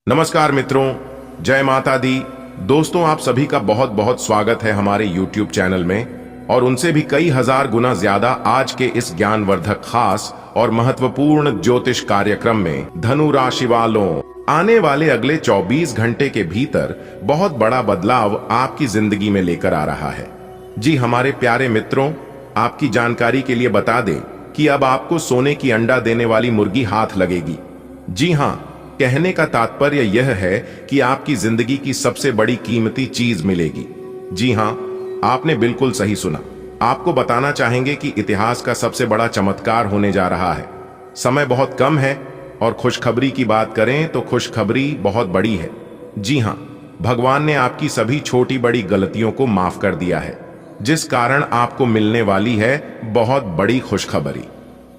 नमस्कार मित्रों, जय माता दी। दोस्तों, आप सभी का बहुत बहुत स्वागत है हमारे YouTube चैनल में और उनसे भी कई हजार गुना ज्यादा आज के इस ज्ञानवर्धक खास और महत्वपूर्ण ज्योतिष कार्यक्रम में। धनु राशि वालों, आने वाले अगले 24 घंटे के भीतर बहुत बड़ा बदलाव आपकी जिंदगी में लेकर आ रहा है। जी हमारे प्यारे मित्रों, आपकी जानकारी के लिए बता दें कि अब आपको सोने की अंडा देने वाली मुर्गी हाथ लगेगी। जी हाँ, कहने का तात्पर्य यह है कि आपकी जिंदगी की सबसे बड़ी कीमती चीज मिलेगी। जी हां, आपने बिल्कुल सही सुना। आपको बताना चाहेंगे कि इतिहास का सबसे बड़ा चमत्कार होने जा रहा है। समय बहुत कम है और खुशखबरी की बात करें तो खुशखबरी बहुत बड़ी है। जी हां, भगवान ने आपकी सभी छोटी बड़ी गलतियों को माफ कर दिया है, जिस कारण आपको मिलने वाली है बहुत बड़ी खुशखबरी।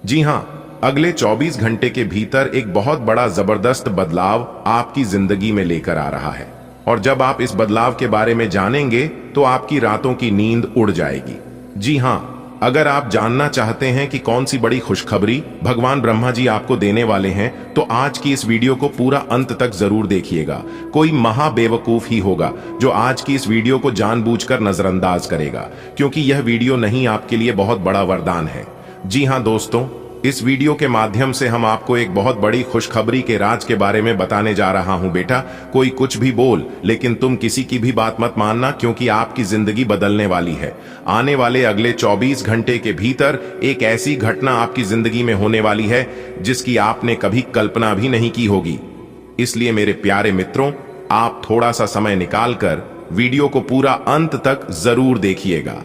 जी हां, अगले 24 घंटे के भीतर एक बहुत बड़ा जबरदस्त बदलाव आपकी जिंदगी में लेकर आ रहा है और जब आप इस बदलाव के बारे में जानेंगे तो आपकी रातों की नींद उड़ जाएगी। जी हां, अगर आप जानना चाहते हैं कि कौन सी बड़ी खुशखबरी भगवान ब्रह्मा जी आपको देने वाले हैं तो आज की इस वीडियो को पूरा अंत तक जरूर देखिएगा। कोई महा बेवकूफ ही होगा जो आज की इस वीडियो को जानबूझकर नजरअंदाज करेगा, क्योंकि यह वीडियो नहीं आपके लिए बहुत बड़ा वरदान है। जी हां दोस्तों, इस वीडियो के माध्यम से हम आपको एक बहुत बड़ी खुशखबरी के राज के बारे में बताने जा रहा हूं। बेटा, कोई कुछ भी बोल, लेकिन तुम किसी की भी बात मत मानना, क्योंकि आपकी जिंदगी बदलने वाली है। आने वाले अगले 24 घंटे के भीतर एक ऐसी घटना आपकी जिंदगी में होने वाली है जिसकी आपने कभी कल्पना भी नहीं की होगी। इसलिए मेरे प्यारे मित्रों, आप थोड़ा सा समय निकालकर वीडियो को पूरा अंत तक जरूर देखिएगा।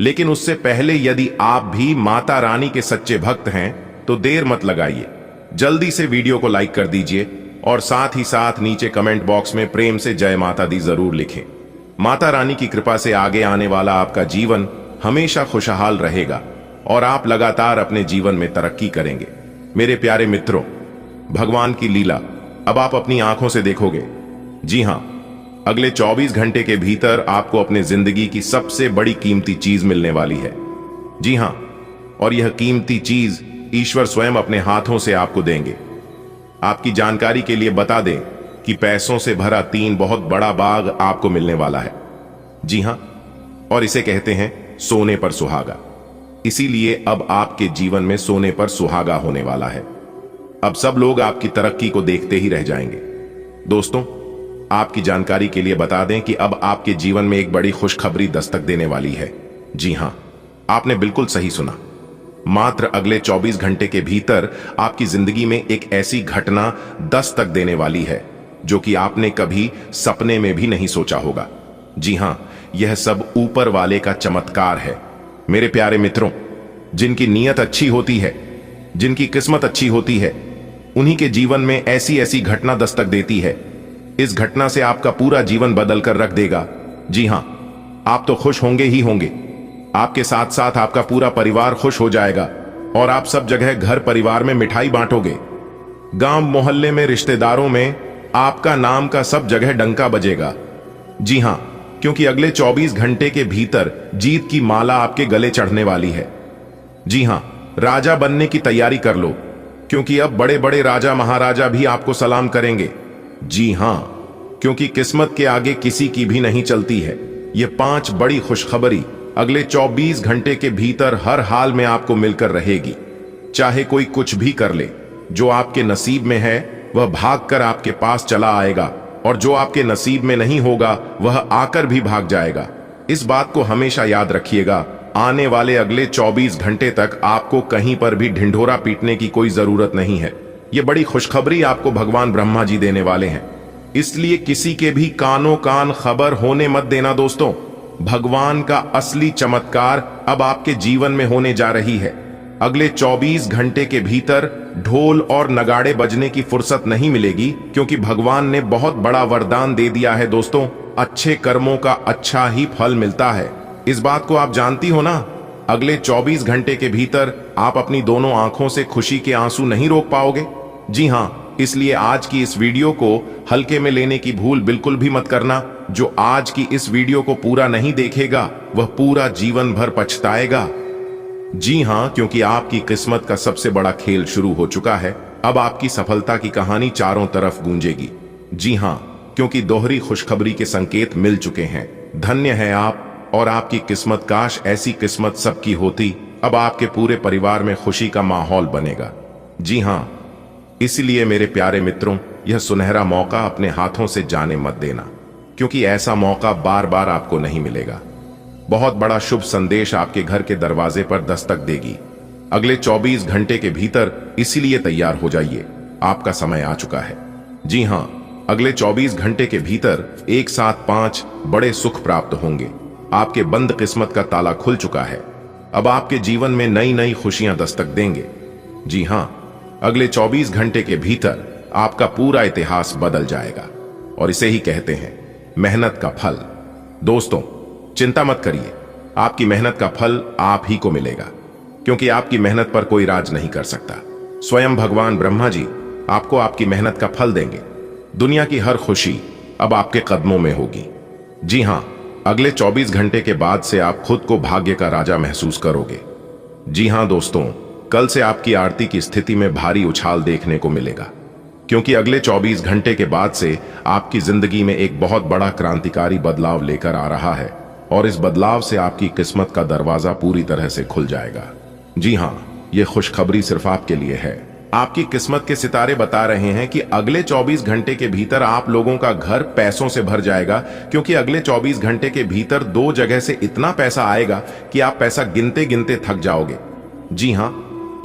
लेकिन उससे पहले यदि आप भी माता रानी के सच्चे भक्त हैं तो देर मत लगाइए, जल्दी से वीडियो को लाइक कर दीजिए और साथ ही साथ नीचे कमेंट बॉक्स में प्रेम से जय माता दी जरूर लिखें। माता रानी की कृपा से आगे आने वाला आपका जीवन हमेशा खुशहाल रहेगा और आप लगातार अपने जीवन में तरक्की करेंगे। मेरे प्यारे मित्रों, भगवान की लीला अब आप अपनी आंखों से देखोगे। जी हां, अगले 24 घंटे के भीतर आपको अपने जिंदगी की सबसे बड़ी कीमती चीज मिलने वाली है। जी हां, और यह कीमती चीज ईश्वर स्वयं अपने हाथों से आपको देंगे। आपकी जानकारी के लिए बता दें कि पैसों से भरा 3 बहुत बड़ा बाग आपको मिलने वाला है। जी हां, और इसे कहते हैं सोने पर सुहागा। इसीलिए अब आपके जीवन में सोने पर सुहागा होने वाला है। अब सब लोग आपकी तरक्की को देखते ही रह जाएंगे। दोस्तों, आपकी जानकारी के लिए बता दें कि अब आपके जीवन में एक बड़ी खुशखबरी दस्तक देने वाली है। जी हां, आपने बिल्कुल सही सुना। मात्र अगले 24 घंटे के भीतर आपकी जिंदगी में एक ऐसी घटना दस्तक देने वाली है जो कि आपने कभी सपने में भी नहीं सोचा होगा। जी हां, यह सब ऊपर वाले का चमत्कार है। मेरे प्यारे मित्रों, जिनकी नीयत अच्छी होती है, जिनकी किस्मत अच्छी होती है, उन्हीं के जीवन में ऐसी ऐसी घटना दस्तक देती है। इस घटना से आपका पूरा जीवन बदल कर रख देगा। जी हां, आप तो खुश होंगे ही होंगे, आपके साथ साथ आपका पूरा परिवार खुश हो जाएगा और आप सब जगह घर परिवार में मिठाई बांटोगे। गांव मोहल्ले में, रिश्तेदारों में आपका नाम का सब जगह डंका बजेगा। जी हां, क्योंकि अगले 24 घंटे के भीतर जीत की माला आपके गले चढ़ने वाली है। जी हां, राजा बनने की तैयारी कर लो, क्योंकि अब बड़े बड़े राजा महाराजा भी आपको सलाम करेंगे। जी हां, क्योंकि किस्मत के आगे किसी की भी नहीं चलती है। ये 5 बड़ी खुशखबरी अगले 24 घंटे के भीतर हर हाल में आपको मिलकर रहेगी। चाहे कोई कुछ भी कर ले, जो आपके नसीब में है वह भागकर आपके पास चला आएगा और जो आपके नसीब में नहीं होगा वह आकर भी भाग जाएगा। इस बात को हमेशा याद रखिएगा। आने वाले अगले 24 घंटे तक आपको कहीं पर भी ढिंढोरा पीटने की कोई जरूरत नहीं है। ये बड़ी खुशखबरी आपको भगवान ब्रह्मा जी देने वाले हैं, इसलिए किसी के भी कानों कान खबर होने मत देना। दोस्तों, भगवान का असली चमत्कार अब आपके जीवन में होने जा रही है। अगले 24 घंटे के भीतर ढोल और नगाड़े बजने की फुर्सत नहीं मिलेगी, क्योंकि भगवान ने बहुत बड़ा वरदान दे दिया है। दोस्तों, अच्छे कर्मों का अच्छा ही फल मिलता है। इस बात को आप जानती हो ना। अगले 24 घंटे के भीतर आप अपनी दोनों आंखों से खुशी के आंसू नहीं रोक पाओगे। जी हां, इसलिए आज की इस वीडियो को हल्के में लेने की भूल बिल्कुल भी मत करना। जो आज की इस वीडियो को पूरा नहीं देखेगा वह पूरा जीवन भर पछताएगा। जी हां, क्योंकि आपकी किस्मत का सबसे बड़ा खेल शुरू हो चुका है। अब आपकी सफलता की कहानी चारों तरफ गूंजेगी। जी हां, क्योंकि दोहरी खुशखबरी के संकेत मिल चुके हैं। धन्य है आप और आपकी किस्मत, काश ऐसी किस्मत सबकी होती। अब आपके पूरे परिवार में खुशी का माहौल बनेगा। जी हां, इसलिए मेरे प्यारे मित्रों, यह सुनहरा मौका अपने हाथों से जाने मत देना, क्योंकि ऐसा मौका बार बार आपको नहीं मिलेगा। बहुत बड़ा शुभ संदेश आपके घर के दरवाजे पर दस्तक देगी अगले 24 घंटे के भीतर, इसीलिए तैयार हो जाइए, आपका समय आ चुका है। जी हां, अगले 24 घंटे के भीतर एक साथ 5 बड़े सुख प्राप्त होंगे। आपके बंद किस्मत का ताला खुल चुका है। अब आपके जीवन में नई नई खुशियां दस्तक देंगे। जी हां, अगले 24 घंटे के भीतर आपका पूरा इतिहास बदल जाएगा, और इसे ही कहते हैं मेहनत का फल। दोस्तों, चिंता मत करिए, आपकी मेहनत का फल आप ही को मिलेगा, क्योंकि आपकी मेहनत पर कोई राज नहीं कर सकता। स्वयं भगवान ब्रह्मा जी आपको आपकी मेहनत का फल देंगे। दुनिया की हर खुशी अब आपके कदमों में होगी। जी हां, अगले 24 घंटे के बाद से आप खुद को भाग्य का राजा महसूस करोगे। जी हां दोस्तों, कल से आपकी आरती की स्थिति में भारी उछाल देखने को मिलेगा, क्योंकि अगले 24 घंटे के बाद से आपकी जिंदगी में एक बहुत बड़ा क्रांतिकारी बदलाव लेकर आ रहा है, और इस बदलाव से आपकी किस्मत का दरवाजा पूरी तरह से खुल जाएगा। जी हां, यह खुशखबरी सिर्फ आपके लिए है। आपकी किस्मत के सितारे बता रहे हैं कि अगले 24 घंटे के भीतर आप लोगों का घर पैसों से भर जाएगा, क्योंकि अगले 24 घंटे के भीतर 2 जगह से इतना पैसा आएगा कि आप पैसा गिनते गिनते थक जाओगे। जी हां,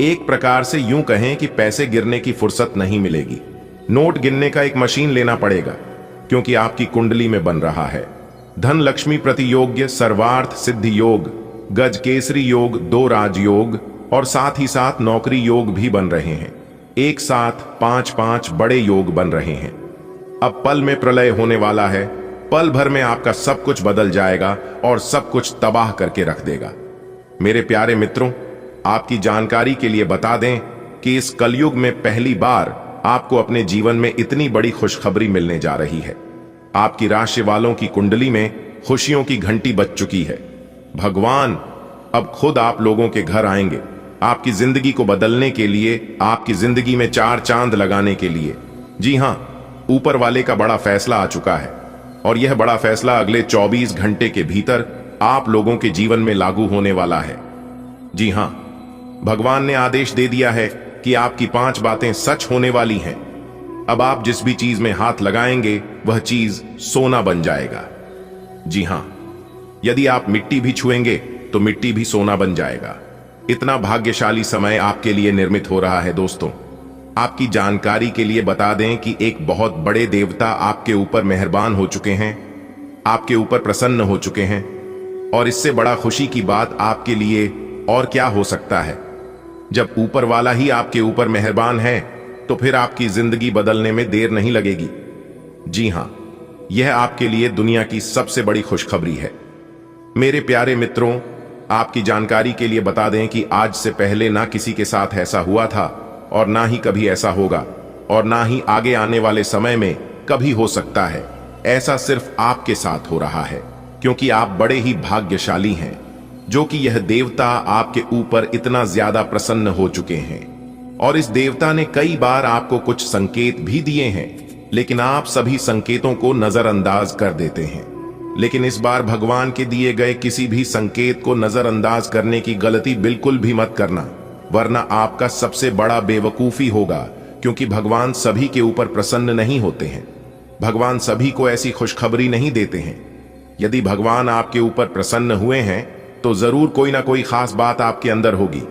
एक प्रकार से यूं कहें कि पैसे गिरने की फुर्सत नहीं मिलेगी। नोट गिनने का एक मशीन लेना पड़ेगा, क्योंकि आपकी कुंडली में बन रहा है धन लक्ष्मी प्रतियोग्य, सर्वार्थ सिद्धि योग, गज केसरी योग, 2 राजयोग और साथ ही साथ नौकरी योग भी बन रहे हैं। एक साथ 5-5 बड़े योग बन रहे हैं। अब पल में प्रलय होने वाला है। पल भर में आपका सब कुछ बदल जाएगा और सब कुछ तबाह करके रख देगा। मेरे प्यारे मित्रों, आपकी जानकारी के लिए बता दें कि इस कलयुग में पहली बार आपको अपने जीवन में इतनी बड़ी खुशखबरी मिलने जा रही है। आपकी राशि वालों की कुंडली में खुशियों की घंटी बज चुकी है। भगवान अब खुद आप लोगों के घर आएंगे, आपकी जिंदगी को बदलने के लिए, आपकी जिंदगी में 4 चांद लगाने के लिए। जी हां, ऊपर वाले का बड़ा फैसला आ चुका है, और यह बड़ा फैसला अगले 24 घंटे के भीतर आप लोगों के जीवन में लागू होने वाला है। जी हां, भगवान ने आदेश दे दिया है कि आपकी 5 बातें सच होने वाली हैं। अब आप जिस भी चीज में हाथ लगाएंगे वह चीज सोना बन जाएगा। जी हां, यदि आप मिट्टी भी छुएंगे तो मिट्टी भी सोना बन जाएगा। इतना भाग्यशाली समय आपके लिए निर्मित हो रहा है। दोस्तों, आपकी जानकारी के लिए बता दें कि एक बहुत बड़े देवता आपके ऊपर मेहरबान हो चुके हैं, आपके ऊपर प्रसन्न हो चुके हैं, और इससे बड़ा खुशी की बात आपके लिए और क्या हो सकता है। जब ऊपर वाला ही आपके ऊपर मेहरबान है तो फिर आपकी जिंदगी बदलने में देर नहीं लगेगी। जी हां, यह आपके लिए दुनिया की सबसे बड़ी खुशखबरी है। मेरे प्यारे मित्रों, आपकी जानकारी के लिए बता दें कि आज से पहले ना किसी के साथ ऐसा हुआ था, और ना ही कभी ऐसा होगा, और ना ही आगे आने वाले समय में कभी हो सकता है। ऐसा सिर्फ आपके साथ हो रहा है, क्योंकि आप बड़े ही भाग्यशाली हैं, जो कि यह देवता आपके ऊपर इतना ज्यादा प्रसन्न हो चुके हैं। और इस देवता ने कई बार आपको कुछ संकेत भी दिए हैं, लेकिन आप सभी संकेतों को नजरअंदाज कर देते हैं। लेकिन इस बार भगवान के दिए गए किसी भी संकेत को नजरअंदाज करने की गलती बिल्कुल भी मत करना, वरना आपका सबसे बड़ा बेवकूफी होगा, क्योंकि भगवान सभी के ऊपर प्रसन्न नहीं होते हैं। भगवान सभी को ऐसी खुशखबरी नहीं देते हैं। यदि भगवान आपके ऊपर प्रसन्न हुए हैं तो जरूर कोई ना कोई खास बात आपके अंदर होगी।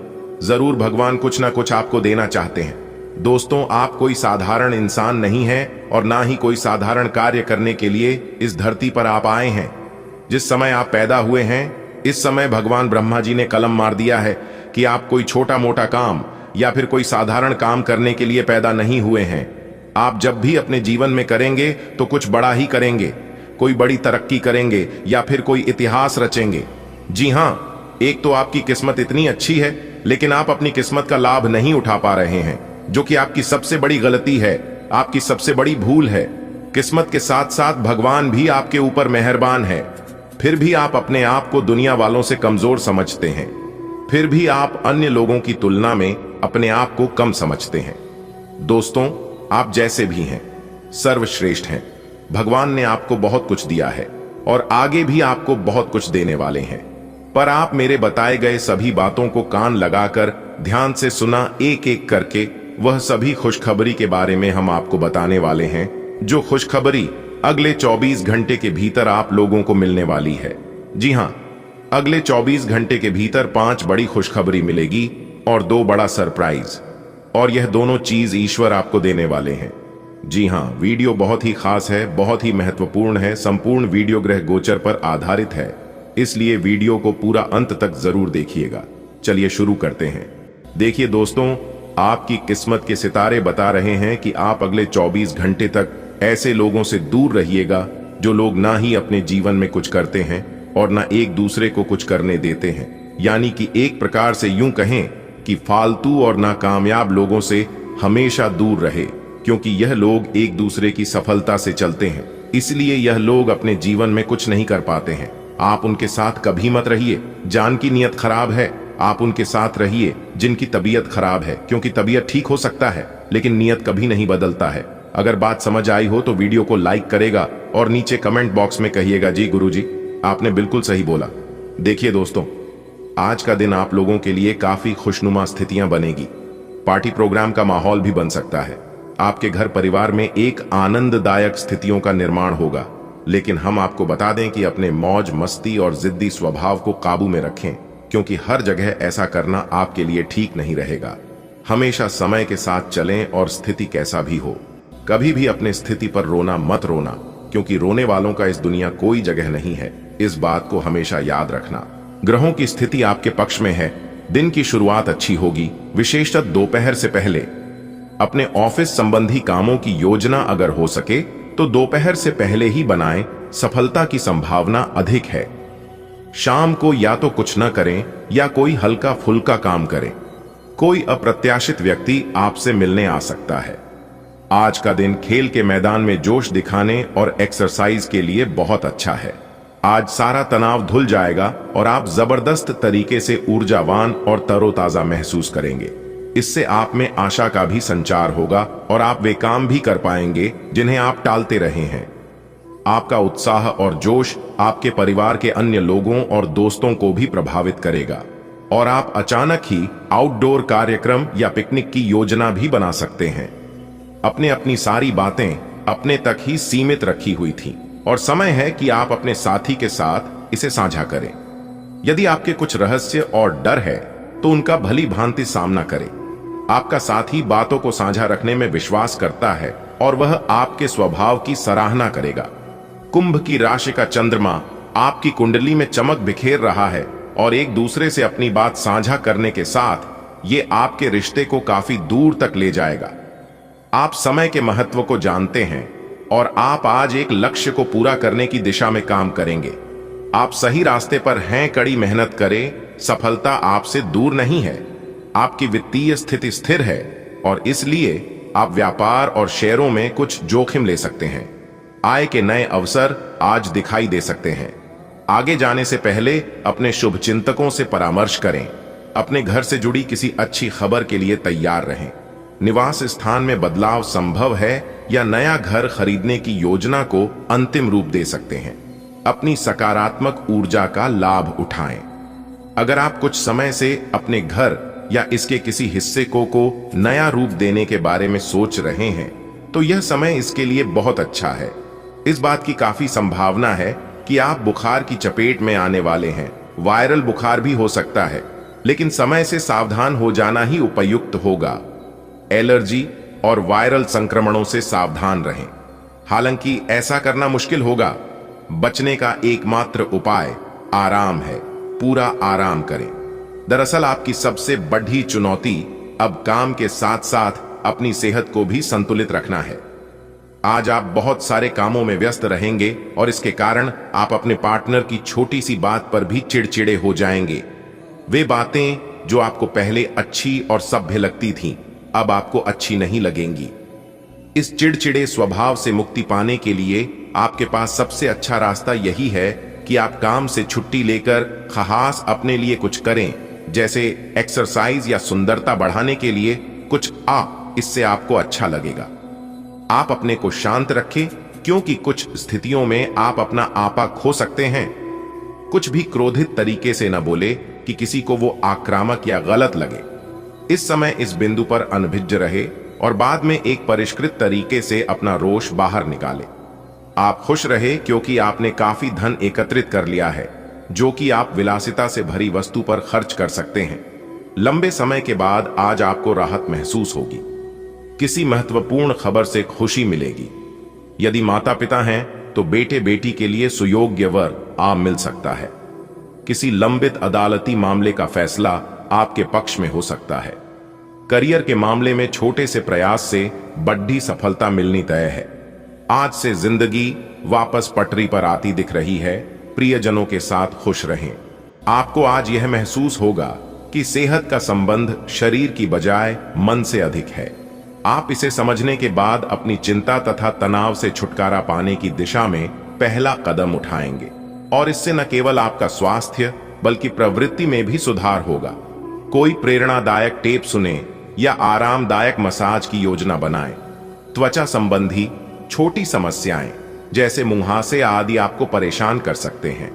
जरूर भगवान कुछ ना कुछ आपको देना चाहते हैं। दोस्तों, आप कोई साधारण इंसान नहीं हैं, और ना ही कोई साधारण कार्य करने के लिए इस धरती पर आप आए हैं। जिस समय आप पैदा हुए हैं, इस समय भगवान ब्रह्मा जी ने कलम मार दिया है कि आप कोई छोटा मोटा काम या फिर कोई साधारण काम करने के लिए पैदा नहीं हुए हैं। आप जब भी अपने जीवन में करेंगे तो कुछ बड़ा ही करेंगे, कोई बड़ी तरक्की करेंगे या फिर कोई इतिहास रचेंगे। जी हां, एक तो आपकी किस्मत इतनी अच्छी है, लेकिन आप अपनी किस्मत का लाभ नहीं उठा पा रहे हैं, जो कि आपकी सबसे बड़ी गलती है, आपकी सबसे बड़ी भूल है। किस्मत के साथ साथ भगवान भी आपके ऊपर मेहरबान है, फिर भी आप अपने आप को दुनिया वालों से कमजोर समझते हैं। फिर भी आप अन्य लोगों की तुलना में अपने आप को कम समझते हैं। दोस्तों, आप जैसे भी हैं, सर्वश्रेष्ठ हैं। भगवान ने आपको बहुत कुछ दिया है और आगे भी आपको बहुत कुछ देने वाले हैं, पर आप मेरे बताए गए सभी बातों को कान लगाकर ध्यान से सुना एक एक करके। वह सभी खुशखबरी के बारे में हम आपको बताने वाले हैं, जो खुशखबरी अगले 24 घंटे के भीतर आप लोगों को मिलने वाली है। जी हां, अगले 24 घंटे के भीतर 5 बड़ी खुशखबरी मिलेगी और 2 बड़ा सरप्राइज, और यह दोनों चीज ईश्वर आपको देने वाले हैं। जी हां, वीडियो बहुत ही खास है, बहुत ही महत्वपूर्ण है, संपूर्ण वीडियो ग्रह गोचर पर आधारित है, इसलिए वीडियो को पूरा अंत तक जरूर देखिएगा। चलिए शुरू करते हैं। देखिए दोस्तों, आपकी किस्मत के सितारे बता रहे हैं कि आप अगले 24 घंटे तक ऐसे लोगों से दूर रहिएगा जो लोग ना ही अपने जीवन में कुछ करते हैं और ना एक दूसरे को कुछ करने देते हैं। यानी कि एक प्रकार से यूं कहें कि फालतू और नाकामयाब लोगों से हमेशा दूर रहे, क्योंकि यह लोग एक दूसरे की सफलता से चलते हैं, इसलिए यह लोग अपने जीवन में कुछ नहीं कर पाते हैं। आप उनके साथ कभी मत रहिए। जान की नीयत खराब है, आप उनके साथ रहिए जिनकी तबीयत खराब है, क्योंकि तबीयत ठीक हो सकता है लेकिन नीयत कभी नहीं बदलता है। अगर बात समझ आई हो तो वीडियो को लाइक करेगा और नीचे कमेंट बॉक्स में कहिएगा जी गुरुजी आपने बिल्कुल सही बोला। देखिए दोस्तों, आज का दिन आप लोगों के लिए काफी खुशनुमा स्थितियां बनेगी। पार्टी प्रोग्राम का माहौल भी बन सकता है। आपके घर परिवार में एक आनंददायक स्थितियों का निर्माण होगा, लेकिन हम आपको बता दें कि अपने मौज मस्ती और जिद्दी स्वभाव को काबू में रखें, क्योंकि हर जगह ऐसा करना आपके लिए ठीक नहीं रहेगा। हमेशा समय के साथ चलें और स्थिति कैसा भी हो, कभी भी अपने स्थिति पर रोना मत रोना, क्योंकि रोने वालों का इस दुनिया कोई जगह नहीं है। इस बात को हमेशा याद रखना। ग्रहों की स्थिति आपके पक्ष में है। दिन की शुरुआत अच्छी होगी, विशेषतः दोपहर से पहले। अपने ऑफिस संबंधी कामों की योजना अगर हो सके तो दोपहर से पहले ही बनाएं, सफलता की संभावना अधिक है। शाम को या तो कुछ न करें या कोई हल्का फुल्का काम करें। कोई अप्रत्याशित व्यक्ति आपसे मिलने आ सकता है। आज का दिन खेल के मैदान में जोश दिखाने और एक्सरसाइज के लिए बहुत अच्छा है। आज सारा तनाव धुल जाएगा और आप जबरदस्त तरीके से ऊर्जावान और तरोताजा महसूस करेंगे। इससे आप में आशा का भी संचार होगा और आप वे काम भी कर पाएंगे जिन्हें आप टालते रहे हैं। आपका उत्साह और जोश आपके परिवार के अन्य लोगों और दोस्तों को भी प्रभावित करेगा और आप अचानक ही आउटडोर कार्यक्रम या पिकनिक की योजना भी बना सकते हैं। अपनी सारी बातें अपने तक ही सीमित रखी हुई थीं और समय है कि आप अपने साथी के साथ इसे साझा करें। यदि आपके कुछ रहस्य और डर है तो उनका भली भांति सामना करें। आपका साथी बातों को साझा रखने में विश्वास करता है और वह आपके स्वभाव की सराहना करेगा। कुंभ की राशि का चंद्रमा आपकी कुंडली में चमक बिखेर रहा है और एक दूसरे से अपनी बात साझा करने के साथ ये आपके रिश्ते को काफी दूर तक ले जाएगा। आप समय के महत्व को जानते हैं और आप आज एक लक्ष्य को पूरा करने की दिशा में काम करेंगे। आप सही रास्ते पर हैं, कड़ी मेहनत करें, सफलता आपसे दूर नहीं है। आपकी वित्तीय स्थिति स्थिर है और इसलिए आप व्यापार और शेयरों में कुछ जोखिम ले सकते हैं। आय के नए अवसर आज दिखाई दे सकते हैं। आगे जाने से पहले अपने शुभ चिंतकों से परामर्श करें। अपने घर से जुड़ी किसी अच्छी खबर के लिए तैयार रहें। निवास स्थान में बदलाव संभव है या नया घर खरीदने की योजना को अंतिम रूप दे सकते हैं। अपनी सकारात्मक ऊर्जा का लाभ उठाएं। अगर आप कुछ समय से अपने घर या इसके किसी हिस्से को नया रूप देने के बारे में सोच रहे हैं तो यह समय इसके लिए बहुत अच्छा है। इस बात की काफी संभावना है कि आप बुखार की चपेट में आने वाले हैं। वायरल बुखार भी हो सकता है, लेकिन समय से सावधान हो जाना ही उपयुक्त होगा। एलर्जी और वायरल संक्रमणों से सावधान रहें। हालांकि ऐसा करना मुश्किल होगा। बचने का एकमात्र उपाय आराम है। पूरा आराम करें। दरअसल आपकी सबसे बड़ी चुनौती अब काम के साथ साथ अपनी सेहत को भी संतुलित रखना है। आज आप बहुत सारे कामों में व्यस्त रहेंगे और इसके कारण आप अपने पार्टनर की छोटी सी बात पर भी चिड़चिड़े हो जाएंगे। वे बातें जो आपको पहले अच्छी और सभ्य लगती थीं, अब आपको अच्छी नहीं लगेंगी। इस चिड़चिड़े स्वभाव से मुक्ति पाने के लिए आपके पास सबसे अच्छा रास्ता यही है कि आप काम से छुट्टी लेकर खास अपने लिए कुछ करें, जैसे एक्सरसाइज या सुंदरता बढ़ाने के लिए कुछ। इससे आपको अच्छा लगेगा। आप अपने को शांत रखें, क्योंकि कुछ स्थितियों में आप अपना आपा खो सकते हैं। कुछ भी क्रोधित तरीके से न बोले कि किसी को वो आक्रामक या गलत लगे। इस समय इस बिंदु पर अनभिज्ञ रहे और बाद में एक परिष्कृत तरीके से अपना रोष बाहर निकाले। आप खुश रहे क्योंकि आपने काफी धन एकत्रित कर लिया है, जो कि आप विलासिता से भरी वस्तु पर खर्च कर सकते हैं। लंबे समय के बाद आज आपको राहत महसूस होगी। किसी महत्वपूर्ण खबर से खुशी मिलेगी। यदि माता पिता हैं तो बेटे बेटी के लिए सुयोग्य वर आप मिल सकता है। किसी लंबित अदालती मामले का फैसला आपके पक्ष में हो सकता है। करियर के मामले में छोटे से प्रयास से बड़ी सफलता मिलनी तय है। आज से जिंदगी वापस पटरी पर आती दिख रही है। प्रियजनों के साथ खुश रहें। आपको आज यह महसूस होगा कि सेहत का संबंध शरीर की बजाय मन से अधिक है। आप इसे समझने के बाद अपनी चिंता तथा तनाव से छुटकारा पाने की दिशा में पहला कदम उठाएंगे और इससे न केवल आपका स्वास्थ्य बल्कि प्रवृत्ति में भी सुधार होगा। कोई प्रेरणादायक टेप सुने या आरामदायक मसाज की योजना बनाएं। त्वचा संबंधी छोटी समस्याएं जैसे मुहासे आदि आपको परेशान कर सकते हैं।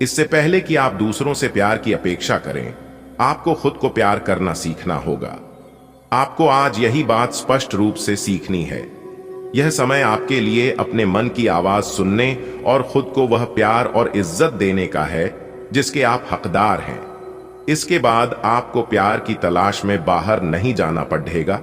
इससे पहले कि आप दूसरों से प्यार की अपेक्षा करें, आपको खुद को प्यार करना सीखना होगा। आपको आज यही बात स्पष्ट रूप से सीखनी है। यह समय आपके लिए अपने मन की आवाज सुनने और खुद को वह प्यार और इज्जत देने का है जिसके आप हकदार हैं। इसके बाद आपको प्यार की तलाश में बाहर नहीं जाना पड़ेगा।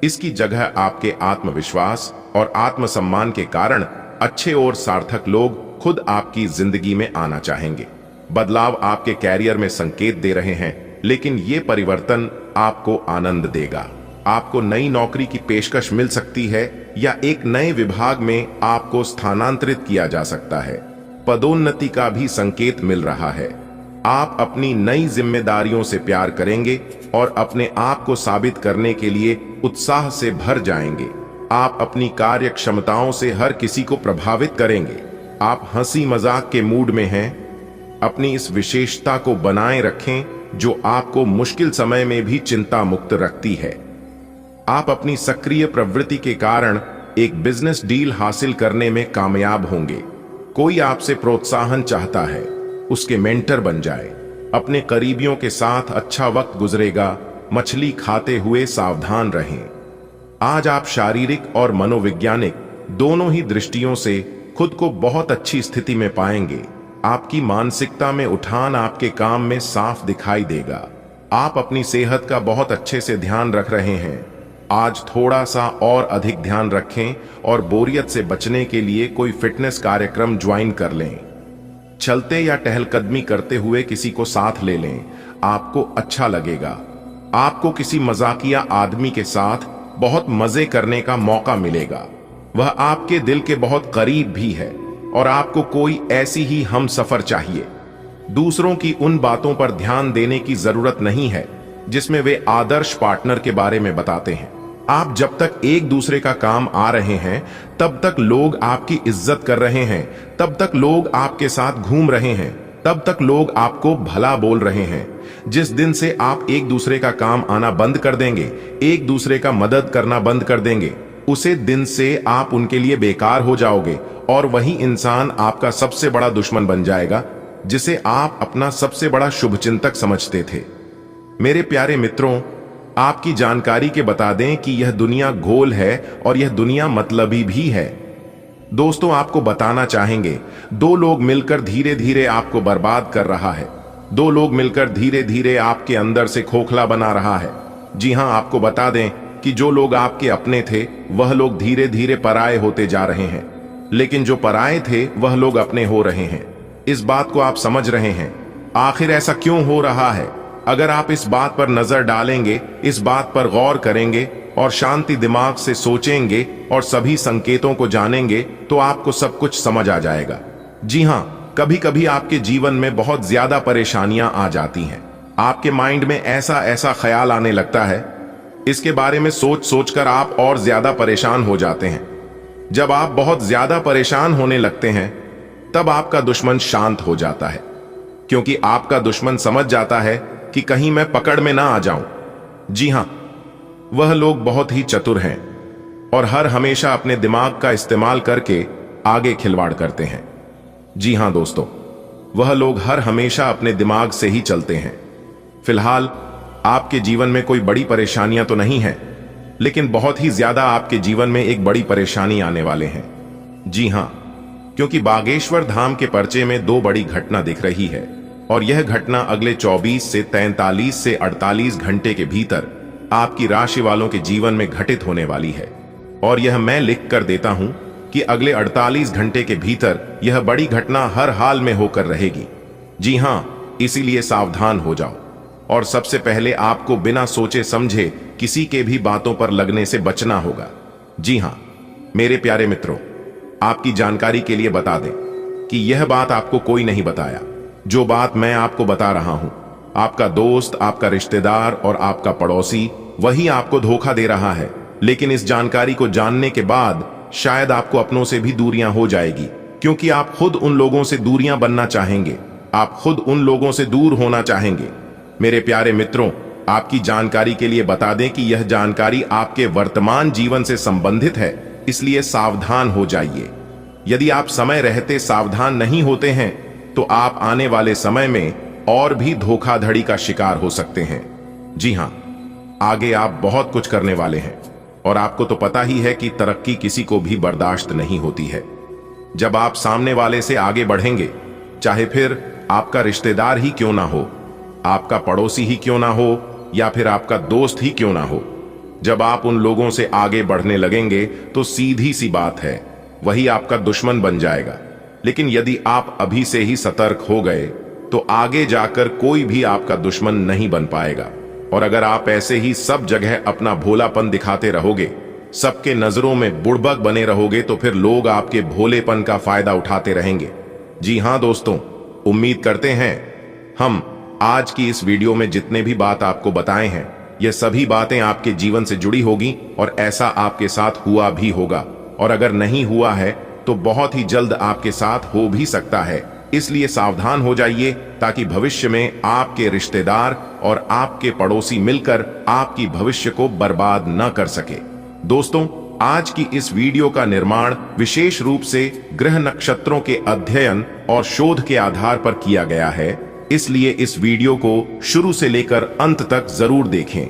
इसकी जगह आपके आत्मविश्वास और आत्मसम्मान के कारण अच्छे और सार्थक लोग खुद आपकी जिंदगी में आना चाहेंगे। बदलाव आपके कैरियर में संकेत दे रहे हैं, लेकिन ये परिवर्तन आपको आनंद देगा। आपको नई नौकरी की पेशकश मिल सकती है या एक नए विभाग में आपको स्थानांतरित किया जा सकता है। पदोन्नति का भी संकेत मिल रहा है। आप अपनी नई जिम्मेदारियों से प्यार करेंगे और अपने आप को साबित करने के लिए उत्साह से भर जाएंगे। आप अपनी कार्य क्षमताओं से हर किसी को प्रभावित करेंगे। आप हंसी मजाक के मूड में हैं। अपनी इस विशेषता को बनाए रखें जो आपको मुश्किल समय में भी चिंता मुक्त रखती है। आप अपनी सक्रिय प्रवृत्ति के कारण एक बिजनेस डील हासिल करने में कामयाब होंगे। कोई आपसे प्रोत्साहन चाहता है, उसके मेंटर बन जाए। अपने करीबियों के साथ अच्छा वक्त गुजरेगा। मछली खाते हुए सावधान रहें। आज आप शारीरिक और मनोवैज्ञानिक दोनों ही दृष्टियों से खुद को बहुत अच्छी स्थिति में पाएंगे। आपकी मानसिकता में उठान आपके काम में साफ दिखाई देगा। आप अपनी सेहत का बहुत अच्छे से ध्यान रख रहे हैं। आज थोड़ा सा और अधिक ध्यान रखें और बोरियत से बचने के लिए कोई फिटनेस कार्यक्रम ज्वाइन कर लें। चलते या टहलकदमी करते हुए किसी को साथ ले लें, आपको अच्छा लगेगा। आपको किसी मजाकिया आदमी के साथ बहुत मजे करने का मौका मिलेगा। वह आपके दिल के बहुत करीब भी है और आपको कोई ऐसी ही हम सफर चाहिए। दूसरों की उन बातों पर ध्यान देने की जरूरत नहीं है जिसमें वे आदर्श पार्टनर के बारे में बताते हैं। आप जब तक एक दूसरे का काम आ रहे हैं तब तक लोग आपकी इज्जत कर रहे हैं, तब तक लोग आपके साथ घूम रहे हैं, तब तक लोग आपको भला बोल रहे हैं। जिस दिन से आप एक दूसरे का काम आना बंद कर देंगे, एक दूसरे का मदद करना बंद कर देंगे, उसे दिन से आप उनके लिए बेकार हो जाओगे और वही इंसान आपका सबसे बड़ा दुश्मन बन जाएगा जिसे आप अपना सबसे बड़ा शुभचिंतक समझते थे। मेरे प्यारे मित्रों, आपकी जानकारी के बता दें कि यह दुनिया गोल है और यह दुनिया मतलबी भी है। दोस्तों, आपको बताना चाहेंगे, दो लोग मिलकर धीरे धीरे आपको बर्बाद कर रहा है। दो लोग मिलकर धीरे धीरे आपके अंदर से खोखला बना रहा है। जी हां, आपको बता दें कि जो लोग आपके अपने थे वह लोग धीरे धीरे पराये होते जा रहे हैं, लेकिन जो पराये थे वह लोग अपने हो रहे हैं। इस बात को आप समझ रहे हैं। आखिर ऐसा क्यों हो रहा है? अगर आप इस बात पर नजर डालेंगे, इस बात पर गौर करेंगे और शांति दिमाग से सोचेंगे और सभी संकेतों को जानेंगे तो आपको सब कुछ समझ आ जाएगा। जी हां, कभी कभी आपके जीवन में बहुत ज्यादा परेशानियां आ जाती हैं। आपके माइंड में ऐसा ऐसा ख्याल आने लगता है, इसके बारे में सोच सोचकर आप और ज्यादा परेशान हो जाते हैं। जब आप बहुत ज्यादा परेशान होने लगते हैं तब आपका दुश्मन शांत हो जाता है, क्योंकि आपका दुश्मन समझ जाता है कि कहीं मैं पकड़ में ना आ जाऊं। जी हां, वह लोग बहुत ही चतुर हैं। और हर हमेशा अपने दिमाग का इस्तेमाल करके आगे खिलवाड़ करते हैं। जी हां दोस्तों, वह लोग हर हमेशा अपने दिमाग से ही चलते हैं। फिलहाल आपके जीवन में कोई बड़ी परेशानियां तो नहीं है, लेकिन बहुत ही ज्यादा आपके जीवन में एक बड़ी परेशानी आने वाले हैं। जी हां, क्योंकि बागेश्वर धाम के पर्चे में 2 बड़ी घटना दिख रही है और यह घटना अगले 24 से 43 से 48 घंटे के भीतर आपकी राशि वालों के जीवन में घटित होने वाली है। और यह मैं लिख कर देता हूं कि अगले 48 घंटे के भीतर यह बड़ी घटना हर हाल में होकर रहेगी। जी हां, इसीलिए सावधान हो जाओ और सबसे पहले आपको बिना सोचे समझे किसी के भी बातों पर लगने से बचना होगा। जी हां मेरे प्यारे मित्रों, आपकी जानकारी के लिए बता दें कि यह बात आपको कोई नहीं बताया। जो बात मैं आपको बता रहा हूं, आपका दोस्त, आपका रिश्तेदार और आपका पड़ोसी वही आपको धोखा दे रहा है। लेकिन इस जानकारी को जानने के बाद शायद आपको अपनों से भी दूरियां हो जाएगी, क्योंकि आप खुद उन लोगों से दूरियां बनना चाहेंगे, आप खुद उन लोगों से दूर होना चाहेंगे। मेरे प्यारे मित्रों, आपकी जानकारी के लिए बता दें कि यह जानकारी आपके वर्तमान जीवन से संबंधित है, इसलिए सावधान हो जाइए। यदि आप समय रहते सावधान नहीं होते हैं तो आप आने वाले समय में और भी धोखाधड़ी का शिकार हो सकते हैं। जी हां, आगे आप बहुत कुछ करने वाले हैं और आपको तो पता ही है कि तरक्की किसी को भी बर्दाश्त नहीं होती है। जब आप सामने वाले से आगे बढ़ेंगे, चाहे फिर आपका रिश्तेदार ही क्यों ना हो, आपका पड़ोसी ही क्यों ना हो या फिर आपका दोस्त ही क्यों ना हो, जब आप उन लोगों से आगे बढ़ने लगेंगे तो सीधी सी बात है, वही आपका दुश्मन बन जाएगा। लेकिन यदि आप अभी से ही सतर्क हो गए तो आगे जाकर कोई भी आपका दुश्मन नहीं बन पाएगा। और अगर आप ऐसे ही सब जगह अपना भोलापन दिखाते रहोगे, सबके नजरों में बुड़बक बने रहोगे, तो फिर लोग आपके भोलेपन का फायदा उठाते रहेंगे। जी हां दोस्तों, उम्मीद करते हैं हम आज की इस वीडियो में जितने भी बात आपको बताए हैं, ये सभी बातें आपके जीवन से जुड़ी होगी और ऐसा आपके साथ हुआ भी होगा। और अगर नहीं हुआ है तो बहुत ही जल्द आपके साथ हो भी सकता है। इसलिए सावधान हो जाइए ताकि भविष्य में आपके रिश्तेदार और आपके पड़ोसी मिलकर आपकी भविष्य को बर्बाद न कर सके। दोस्तों, आज की इस वीडियो का निर्माण विशेष रूप से ग्रह नक्षत्रों के अध्ययन और शोध के आधार पर किया गया है, इसलिए इस वीडियो को शुरू से लेकर अंत तक जरूर देखें,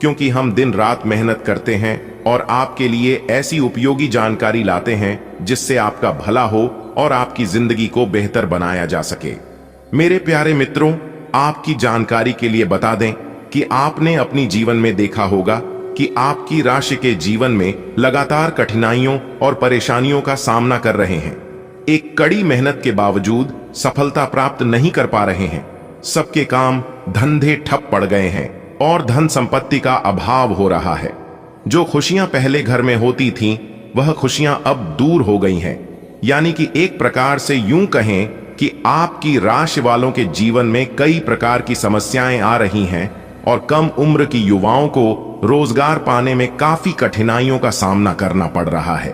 क्योंकि हम दिन रात मेहनत करते हैं और आपके लिए ऐसी उपयोगी जानकारी लाते हैं जिससे आपका भला हो और आपकी जिंदगी को बेहतर बनाया जा सके। मेरे प्यारे मित्रों, आपकी जानकारी के लिए बता दें कि आपने अपनी जीवन में देखा होगा कि आपकी राशि के जीवन में लगातार कठिनाइयों और परेशानियों का सामना कर रहे हैं। एक कड़ी मेहनत के बावजूद सफलता प्राप्त नहीं कर पा रहे हैं। सबके काम धंधे ठप पड़ गए हैं और धन संपत्ति का अभाव हो रहा है। जो खुशियां पहले घर में होती थीं, वह खुशियां अब दूर हो गई हैं। यानी कि एक प्रकार से यूं कहें कि आपकी राशि वालों के जीवन में कई प्रकार की समस्याएं आ रही हैं और कम उम्र की युवाओं को रोजगार पाने में काफी कठिनाइयों का सामना करना पड़ रहा है।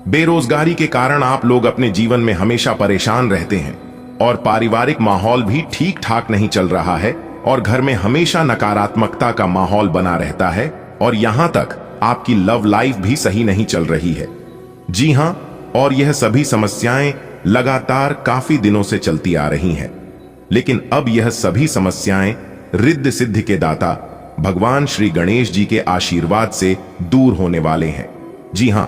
बेरोजगारी के कारण आप लोग अपने जीवन में हमेशा परेशान रहते हैं और पारिवारिक माहौल भी ठीक ठाक नहीं चल रहा है और घर में हमेशा नकारात्मकता का माहौल बना रहता है और यहां तक आपकी लव लाइफ भी सही नहीं चल रही है। जी हां, और यह सभी समस्याएं लगातार काफी दिनों से चलती आ रही हैं। लेकिन अब यह सभी समस्याएं रिद्धि सिद्धि के दाता भगवान श्री गणेश जी के आशीर्वाद से दूर होने वाले हैं। जी हां,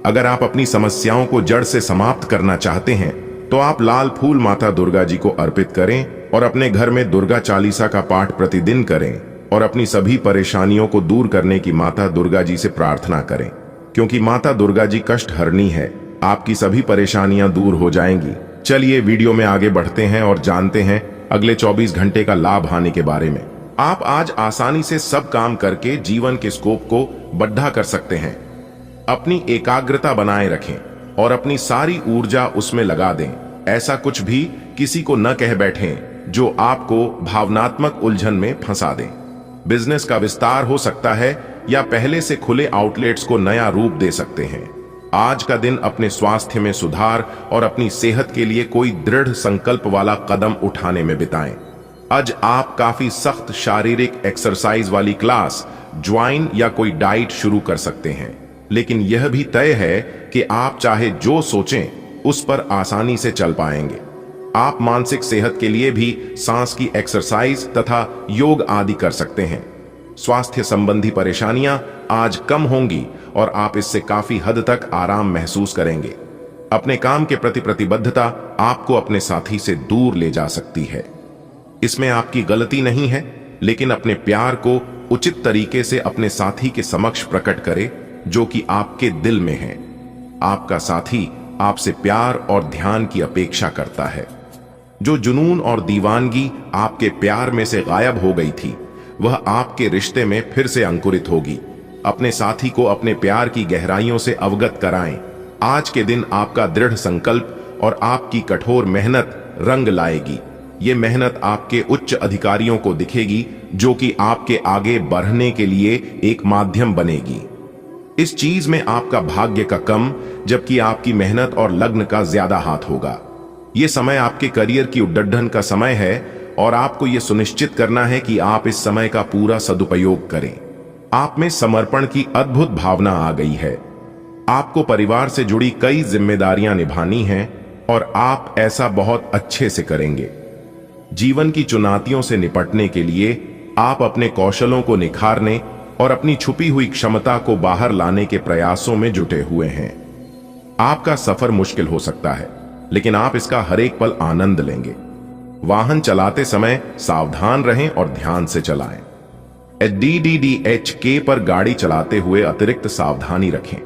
अगर आप अपनी समस्याओं को जड़ से समाप्त करना चाहते हैं तो आप लाल फूल माता दुर्गा जी को अर्पित करें और अपने घर में दुर्गा चालीसा का पाठ प्रतिदिन करें और अपनी सभी परेशानियों को दूर करने की माता दुर्गा जी से प्रार्थना करें, क्योंकि माता दुर्गा जी कष्ट हरनी है। आपकी सभी परेशानियां दूर हो जाएंगी। चलिए वीडियो में आगे बढ़ते हैं और जानते हैं अगले 24 घंटे का लाभ हानि के बारे में। आप आज आसानी से सब काम करके जीवन के स्कोप को बढ़ा कर सकते हैं। अपनी एकाग्रता बनाए रखें और अपनी सारी ऊर्जा उसमें लगा दें। ऐसा कुछ भी किसी को न कह बैठें जो आपको भावनात्मक उलझन में फंसा दें। बिजनेस का विस्तार हो सकता है या पहले से खुले आउटलेट्स को नया रूप दे सकते हैं। आज का दिन अपने स्वास्थ्य में सुधार और अपनी सेहत के लिए कोई दृढ़ संकल्प वाला कदम उठाने में बिताएं। आज आप काफी सख्त शारीरिक एक्सरसाइज वाली क्लास ज्वाइन या कोई डाइट शुरू कर सकते हैं। लेकिन यह भी तय है कि आप चाहे जो सोचें उस पर आसानी से चल पाएंगे। आप मानसिक सेहत के लिए भी सांस की एक्सरसाइज तथा योग आदि कर सकते हैं। स्वास्थ्य संबंधी परेशानियां आज कम होंगी और आप इससे काफी हद तक आराम महसूस करेंगे। अपने काम के प्रति प्रतिबद्धता आपको अपने साथी से दूर ले जा सकती है। इसमें आपकी गलती नहीं है, लेकिन अपने प्यार को उचित तरीके से अपने साथी के समक्ष प्रकट करें जो कि आपके दिल में है। आपका साथी आपसे प्यार और ध्यान की अपेक्षा करता है। जो जुनून और दीवानगी आपके प्यार में से गायब हो गई थी, वह आपके रिश्ते में फिर से अंकुरित होगी। अपने साथी को अपने प्यार की गहराइयों से अवगत कराएं। आज के दिन आपका दृढ़ संकल्प और आपकी कठोर मेहनत रंग लाएगी। ये मेहनत आपके उच्च अधिकारियों को दिखेगी, जो कि आपके आगे बढ़ने के लिए एक माध्यम बनेगी। इस चीज में आपका भाग्य का कम, जबकि आपकी मेहनत और लग्न का ज्यादा हाथ होगा। ये समय आपके करियर की उद्दंडन का समय है और आपको यह सुनिश्चित करना है कि आप इस समय का पूरा सदुपयोग करें। आप में समर्पण की अद्भुत भावना आ गई है। आपको परिवार से जुड़ी कई जिम्मेदारियां निभानी हैं और आप ऐसा बहुत अच्छे से करेंगे। जीवन की चुनौतियों से निपटने के लिए आप अपने कौशलों को निखारने और अपनी छुपी हुई क्षमता को बाहर लाने के प्रयासों में जुटे हुए हैं। आपका सफर मुश्किल हो सकता है, लेकिन आप इसका हर एक पल आनंद लेंगे। वाहन चलाते समय सावधान रहें और ध्यान से चलाएं। DDDHK पर गाड़ी चलाते हुए अतिरिक्त सावधानी रखें।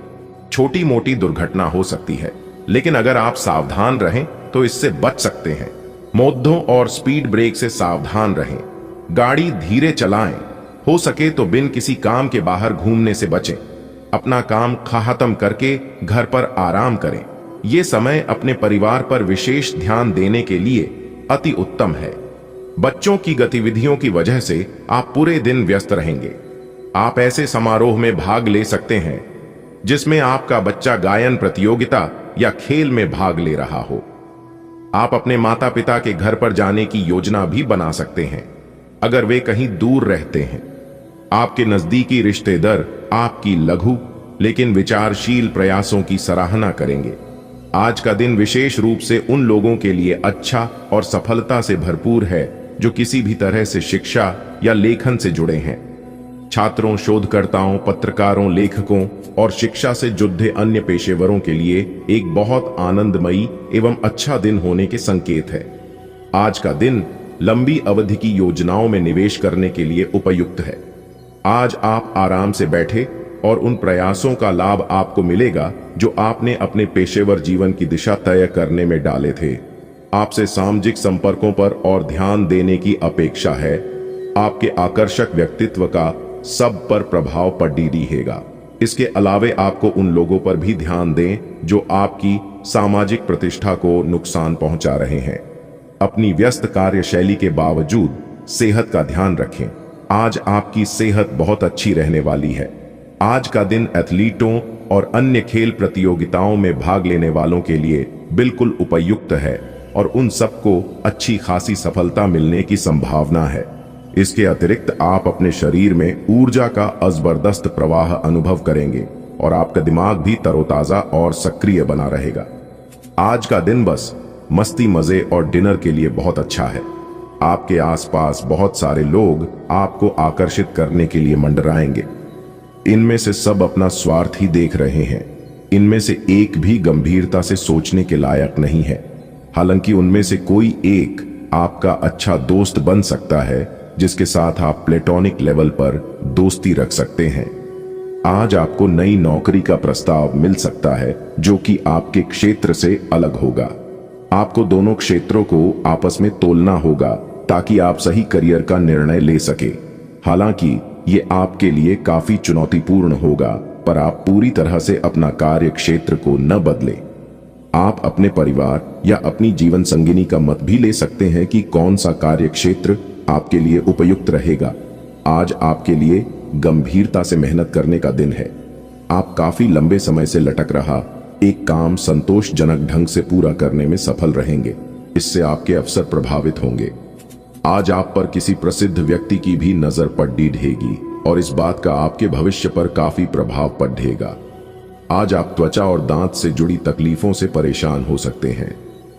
छोटी मोटी दुर्घटना हो सकती है, लेकिन अगर आप सावधान रहें तो इससे बच सकते हैं। मोद्दों और स्पीड ब्रेक से सावधान रहें। गाड़ी धीरे चलाएं। हो सके तो बिन किसी काम के बाहर घूमने से बचें। अपना काम खत्म करके घर पर आराम करें। यह समय अपने परिवार पर विशेष ध्यान देने के लिए अति उत्तम है। बच्चों की गतिविधियों की वजह से आप पूरे दिन व्यस्त रहेंगे। आप ऐसे समारोह में भाग ले सकते हैं जिसमें आपका बच्चा गायन प्रतियोगिता या खेल में भाग ले रहा हो। आप अपने माता पिता के घर पर जाने की योजना भी बना सकते हैं अगर वे कहीं दूर रहते हैं। आपके नजदीकी रिश्तेदार आपकी लघु लेकिन विचारशील प्रयासों की सराहना करेंगे। आज का दिन विशेष रूप से उन लोगों के लिए अच्छा और सफलता से भरपूर है जो किसी भी तरह से शिक्षा या लेखन से जुड़े हैं। छात्रों, शोधकर्ताओं, पत्रकारों, लेखकों और शिक्षा से जुड़े अन्य पेशेवरों के लिए एक बहुत आनंदमयी एवं अच्छा दिन होने के संकेत है। आज का दिन लंबी अवधि की योजनाओं में निवेश करने के लिए उपयुक्त है। आज आप आराम से बैठे और उन प्रयासों का लाभ आपको मिलेगा जो आपने अपने पेशेवर जीवन की दिशा तय करने में डाले थे। आपसे सामाजिक संपर्कों पर और ध्यान देने की अपेक्षा है। आपके आकर्षक व्यक्तित्व का सब पर प्रभाव पड़ी रहेगा। इसके अलावे आपको उन लोगों पर भी ध्यान दें जो आपकी सामाजिक प्रतिष्ठा को नुकसान पहुंचा रहे हैं। अपनी व्यस्त कार्यशैली के बावजूद सेहत का ध्यान रखें। आज आपकी सेहत बहुत अच्छी रहने वाली है। आज का दिन एथलीटों और अन्य खेल प्रतियोगिताओं में भाग लेने वालों के लिए बिल्कुल उपयुक्त है और उन सबको अच्छी खासी सफलता मिलने की संभावना है। इसके अतिरिक्त आप अपने शरीर में ऊर्जा का जबरदस्त प्रवाह अनुभव करेंगे और आपका दिमाग भी तरोताजा और सक्रिय बना रहेगा। आज का दिन बस मस्ती, मजे और डिनर के लिए बहुत अच्छा है। आपके आसपास बहुत सारे लोग आपको आकर्षित करने के लिए मंडराएंगे। इनमें से सब अपना स्वार्थ ही देख रहे हैं। इनमें से एक भी गंभीरता से सोचने के लायक नहीं है। हालांकि उनमें से कोई एक आपका अच्छा दोस्त बन सकता है जिसके साथ आप प्लेटोनिक लेवल पर दोस्ती रख सकते हैं। आज आपको नई नौकरी का प्रस्ताव मिल सकता है जो कि आपके क्षेत्र से अलग होगा। आपको दोनों क्षेत्रों को आपस में तोलना होगा ताकि आप सही करियर का निर्णय ले सके। हालांकि ये आपके लिए काफी चुनौतीपूर्ण होगा, पर आप पूरी तरह से अपना कार्य क्षेत्र को न बदलें। आप अपने परिवार या अपनी जीवन संगिनी का मत भी ले सकते हैं कि कौन सा कार्य क्षेत्र आपके लिए उपयुक्त रहेगा। आज आपके लिए गंभीरता से मेहनत करने का दिन है। आप काफी लंबे समय से लटक रहा एक काम संतोषजनक ढंग से पूरा करने में सफल रहेंगे। इससे आपके अवसर प्रभावित होंगे। आज आप पर किसी प्रसिद्ध व्यक्ति की भी नजर पड़ी रहेगी और इस बात का आपके भविष्य पर काफी प्रभाव पड़ेगा। आज आप त्वचा और दांत से जुड़ी तकलीफों से परेशान हो सकते हैं।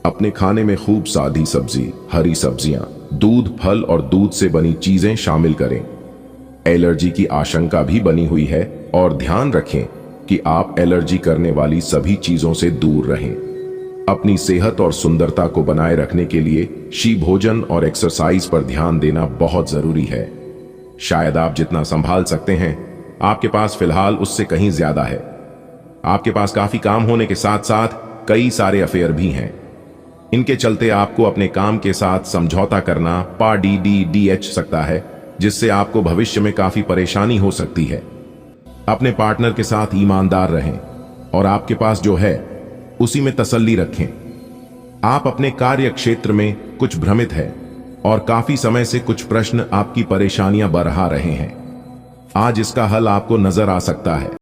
अपने खाने में खूब सादी सब्जी, हरी सब्जियां, दूध, फल और दूध से बनी चीजें शामिल करें। एलर्जी की आशंका भी बनी हुई है और ध्यान रखें कि आप एलर्जी करने वाली सभी चीजों से दूर रहें। अपनी सेहत और सुंदरता को बनाए रखने के लिए शी भोजन और एक्सरसाइज पर ध्यान देना बहुत जरूरी है। शायद आप जितना संभाल सकते हैं, आपके पास फिलहाल उससे कहीं ज्यादा है। आपके पास काफी काम होने के साथ साथ कई सारे अफेयर भी हैं। इनके चलते आपको अपने काम के साथ समझौता करना पड़ सकता है, जिससे आपको भविष्य में काफी परेशानी हो सकती है। अपने पार्टनर के साथ ईमानदार रहें और आपके पास जो है उसी में तसल्ली रखें। आप अपने कार्य क्षेत्र में कुछ भ्रमित हैं और काफी समय से कुछ प्रश्न आपकी परेशानियां बढ़ा रहे हैं। आज इसका हल आपको नजर आ सकता है।